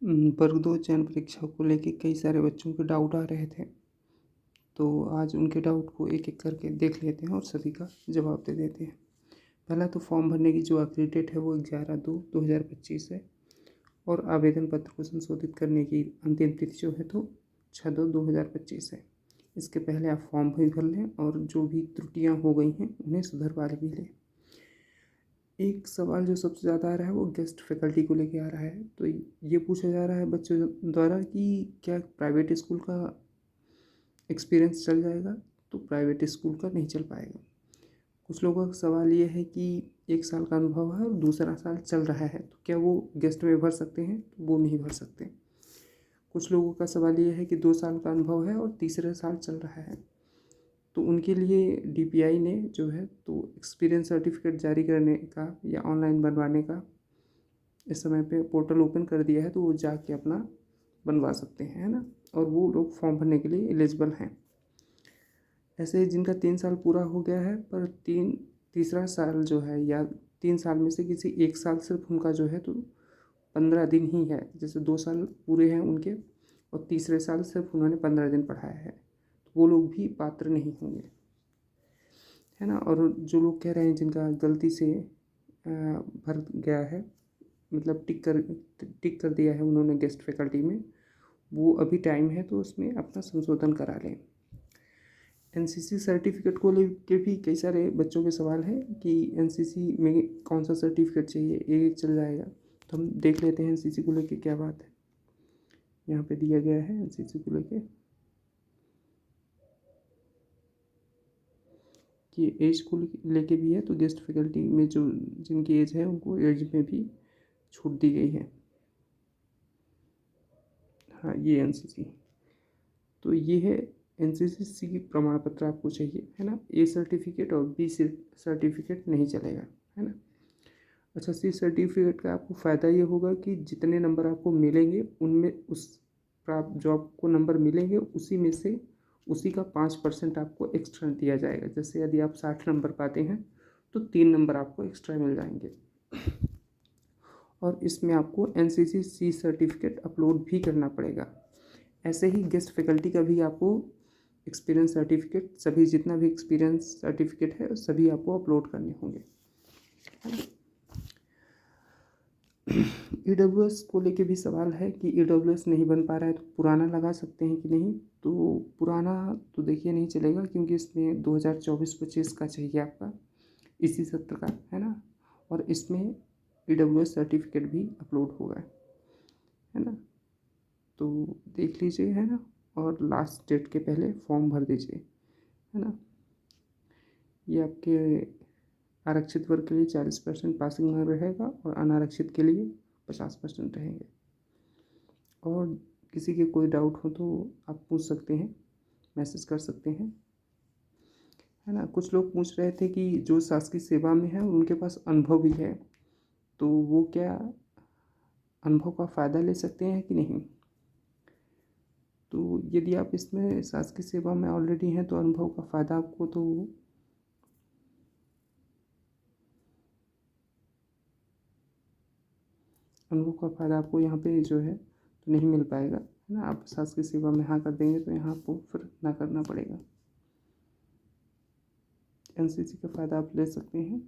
वर्ग 2 चयन परीक्षा को लेके कई सारे बच्चों के डाउट आ रहे थे, तो आज उनके डाउट को एक-एक करके देख लेते हैं और सभी का जवाब दे देते हैं। पहला तो फॉर्म भरने की जो आखिरी डेट है वो 11/2/2025 है और आवेदन पत्र को संशोधित करने की अंतिम तिथि जो है तो 6/2/2025 है। इसके पहले आप फॉर्म भी भर लें और जो भी त्रुटियाँ हो गई हैं उन्हें सुधरवा भी लें। एक सवाल जो सबसे ज़्यादा आ रहा है वो गेस्ट फैकल्टी को लेके आ रहा है। तो ये पूछा जा रहा है बच्चों द्वारा कि क्या प्राइवेट स्कूल का एक्सपीरियंस चल जाएगा? तो प्राइवेट स्कूल का नहीं चल पाएगा। कुछ लोगों का सवाल ये है कि 1 साल का अनुभव है और दूसरा साल चल रहा है, तो क्या वो गेस्ट में भर सकते हैं? तो वो नहीं भर सकते। कुछ लोगों का सवाल ये है कि 2 साल का अनुभव है और तीसरा साल चल रहा है, तो उनके लिए डीपीआई ने जो है तो एक्सपीरियंस सर्टिफिकेट जारी करने का या ऑनलाइन बनवाने का इस समय पे पोर्टल ओपन कर दिया है, तो वो जाके अपना बनवा सकते हैं, है ना? और वो लोग फॉर्म भरने के लिए एलिजिबल हैं। ऐसे जिनका 3 साल पूरा हो गया है पर तीसरा साल जो है या 3 साल में से किसी 1 साल सिर्फ उनका जो है तो 15 दिन ही है, जैसे 2 साल पूरे हैं उनके और तीसरे साल सिर्फ उन्होंने 15 दिन पढ़ाया है, तो वो लोग भी पात्र नहीं होंगे, है ना? और जो लोग कह रहे हैं जिनका गलती से भर गया है, मतलब टिक कर दिया है उन्होंने गेस्ट फैकल्टी में, वो अभी टाइम है तो उसमें अपना संशोधन करा लें। एनसीसी सर्टिफिकेट को लेके भी कई सारे बच्चों के सवाल हैं कि एनसीसी में कौन सा सर्टिफिकेट चाहिए, एक चल जाएगा? तो हम देख लेते हैं एनसीसी को लेके क्या बात है। यहाँ पे दिया गया है एनसीसी को लेके कि एज को लेके भी है, तो गेस्ट फैकल्टी में जो जिनकी एज है उनको एज में भी छूट दी गई है। हाँ, ये एनसीसी, तो ये है एनसीसी प्रमाण पत्र आपको चाहिए, है ना? ए सर्टिफिकेट और बी सर्टिफिकेट नहीं चलेगा, है ना? अच्छा, सी सर्टिफिकेट का आपको फ़ायदा ये होगा कि जितने नंबर आपको मिलेंगे उनमें उस प्राप्त जो आपको नंबर मिलेंगे उसी में से उसी का 5% आपको एक्स्ट्रा दिया जाएगा। जैसे यदि आप 60 नंबर पाते हैं तो 3 नंबर आपको एक्स्ट्रा मिल जाएंगे और इसमें आपको एनसीसी सी सर्टिफिकेट अपलोड भी करना पड़ेगा। ऐसे ही गेस्ट फैकल्टी का भी आपको एक्सपीरियंस सर्टिफिकेट, सभी जितना भी एक्सपीरियंस सर्टिफिकेट है सभी आपको अपलोड करने होंगे। ईडब्ल्यूएस को लेके भी सवाल है कि ईडब्ल्यूएस नहीं बन पा रहा है तो पुराना लगा सकते हैं कि नहीं? तो पुराना तो देखिए नहीं चलेगा, क्योंकि इसमें 2024-25 का चाहिए आपका, इसी सत्र का, है ना? और इसमें ईडब्ल्यूएस सर्टिफिकेट भी अपलोड होगा, है ना? तो देख लीजिए, है ना? और लास्ट डेट के पहले फॉर्म भर दीजिए, है ना? ये आपके आरक्षित वर्ग के लिए 40% पासिंग मार्क रहेगा और अनारक्षित के लिए 50% रहेंगे। और किसी के कोई डाउट हो तो आप पूछ सकते हैं, मैसेज कर सकते हैं, है ना? कुछ लोग पूछ रहे थे कि जो शासकीय सेवा में है उनके पास अनुभव भी है, तो वो क्या अनुभव का फ़ायदा ले सकते हैं कि नहीं? तो यदि आप इसमें शासकीय सेवा में ऑलरेडी हैं तो अनुभव का फ़ायदा आपको तो अनुभव का फ़ायदा आपको यहाँ पे जो है तो नहीं मिल पाएगा, है ना? आप शासकीय सेवा में हाँ कर देंगे तो यहाँ आपको फिर ना करना पड़ेगा। एनसीसी का फ़ायदा आप ले सकते हैं।